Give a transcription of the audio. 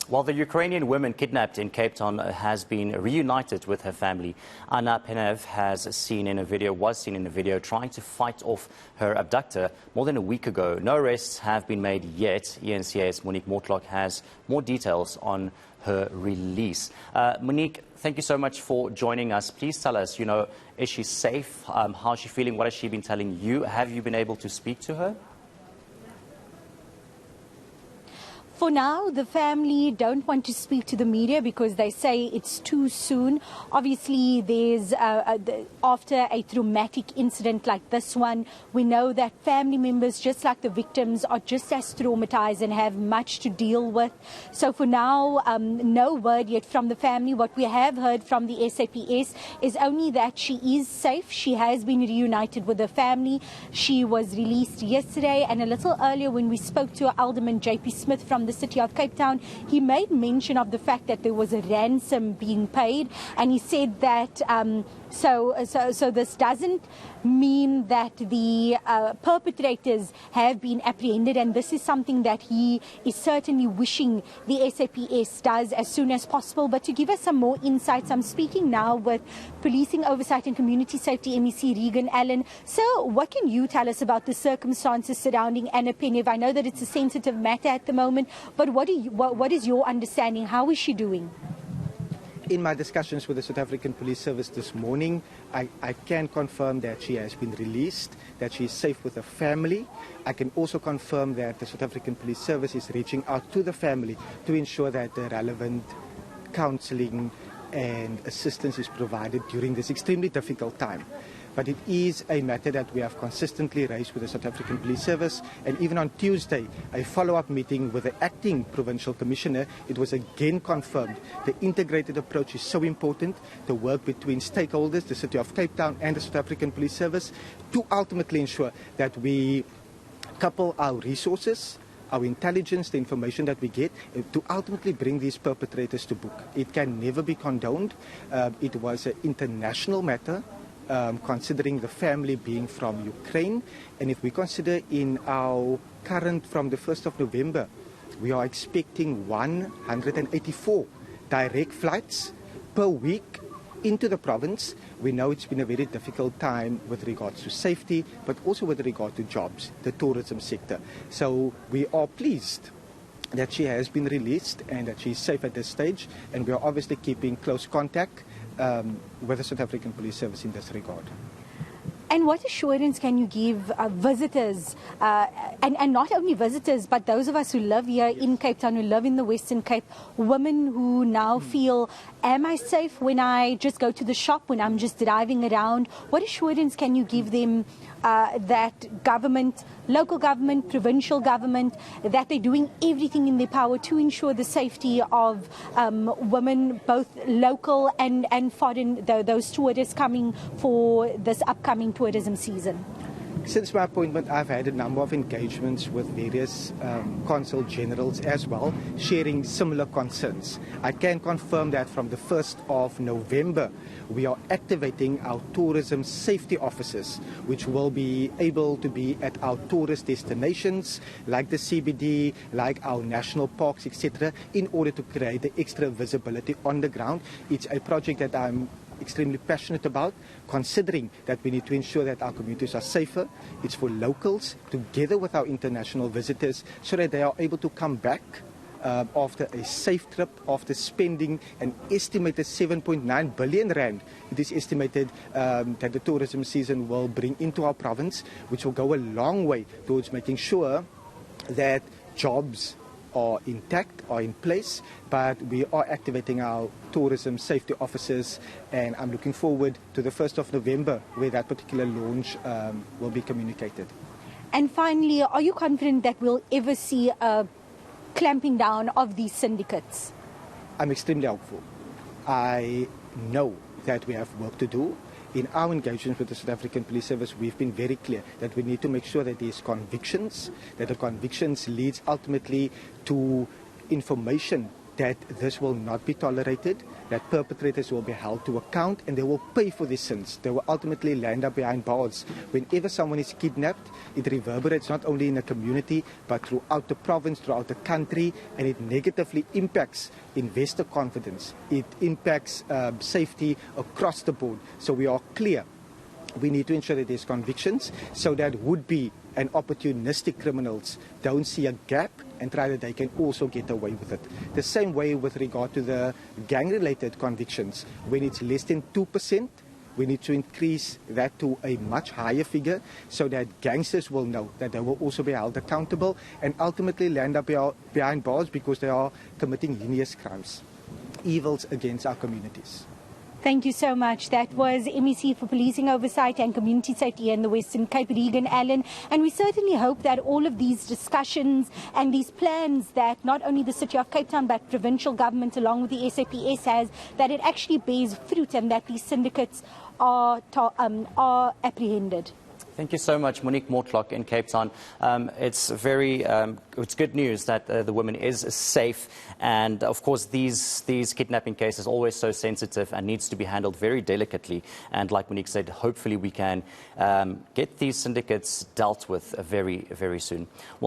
Well, the Ukrainian woman kidnapped in Cape Town has been reunited with her family. Anna Penev was seen in a video trying to fight off her abductor more than a week ago. No arrests have been made yet. eNCA's Monique Mortlock has more details on her release. Monique, thank you so much for joining us. Please tell us, is she safe? How is she feeling? What has she been telling you? Have you been able to speak to her? For now, the family don't want to speak to the media because they say it's too soon. Obviously, there's after a traumatic incident like this one, we know that family members, just like the victims, are just as traumatized and have much to deal with. So for now, no word yet from the family. What we have heard from the SAPS is only that she is safe. She has been reunited with her family. She was released yesterday, and a little earlier when we spoke to Alderman JP Smith from the city of Cape Town, he made mention of the fact that there was a ransom being paid, and he said that so this doesn't mean that the perpetrators have been apprehended, and this is something that he is certainly wishing the SAPS does as soon as possible. But to give us some more insights, I'm speaking now with Policing Oversight and Community Safety MEC Regan Allen. So what can you tell us about the circumstances surrounding Anna Penev? I know that it's a sensitive matter at the moment, but what is your understanding? How is she doing? In my discussions with the South African Police Service this morning, I can confirm that she has been released, that she is safe with her family. I can also confirm that the South African Police Service is reaching out to the family to ensure that the relevant counselling and assistance is provided during this extremely difficult time. But it is a matter that we have consistently raised with the South African Police Service, and even on Tuesday, a follow-up meeting with the acting provincial commissioner, it was again confirmed the integrated approach is so important, the work between stakeholders, the City of Cape Town and the South African Police Service, to ultimately ensure that we couple our resources, our intelligence, the information that we get, to ultimately bring these perpetrators to book. It can never be condoned. It was an international matter. Considering the family being from Ukraine, and if we consider in our current from the 1st of November, we are expecting 184 direct flights per week into the province. We know it's been a very difficult time with regards to safety, but also with regard to jobs, the tourism sector. So we are pleased that she has been released and that she is safe at this stage, and we are obviously keeping close contact with the South African Police Service in this regard. And what assurance can you give visitors, and not only visitors, but those of us who live here in Cape Town, who live in the Western Cape, women who now feel, am I safe when I just go to the shop, when I'm just driving around? What assurance can you give them that government, local government, provincial government, that they're doing everything in their power to ensure the safety of women, both local and foreign, those tourists coming for this upcoming tourism season? Since my appointment, I've had a number of engagements with various consul generals as well, sharing similar concerns. I can confirm that from the 1st of November, we are activating our tourism safety officers, which will be able to be at our tourist destinations, like the CBD, like our national parks, etc., in order to create the extra visibility on the ground. It's a project that I'm extremely passionate about, considering that we need to ensure that our communities are safer. It's for locals together with our international visitors, so that they are able to come back after a safe trip, after spending an estimated 7.9 billion rand. It is estimated that the tourism season will bring into our province, which will go a long way towards making sure that jobs are intact, are in place, but we are activating our tourism safety officers, and I'm looking forward to the 1st of November where that particular launch will be communicated. And finally, are you confident that we'll ever see a clamping down of these syndicates? I'm extremely hopeful. I know that we have work to do. In our engagements with the South African Police Service, we've been very clear that we need to make sure that there's convictions, that the convictions leads ultimately to information that this will not be tolerated, that perpetrators will be held to account and they will pay for these sins. They will ultimately land up behind bars. Whenever someone is kidnapped, it reverberates not only in the community but throughout the province, throughout the country, and it negatively impacts investor confidence. It impacts safety across the board. So we are clear. We need to ensure that there's convictions so that would-be and opportunistic criminals don't see a gap and try that they can also get away with it. The same way with regard to the gang-related convictions. When it's less than 2%, we need to increase that to a much higher figure so that gangsters will know that they will also be held accountable and ultimately land up behind bars because they are committing heinous crimes, evils against our communities. Thank you so much. That was MEC for Policing Oversight and Community Safety in the Western Cape, Regan Allen. And we certainly hope that all of these discussions and these plans that not only the City of Cape Town but provincial government along with the SAPS has, that it actually bears fruit and that these syndicates are apprehended. Thank you so much, Monique Mortlock in Cape Town. It's good news that the woman is safe, and of course these kidnapping cases are always so sensitive and needs to be handled very delicately. And like Monique said, hopefully we can get these syndicates dealt with very, very soon. Well,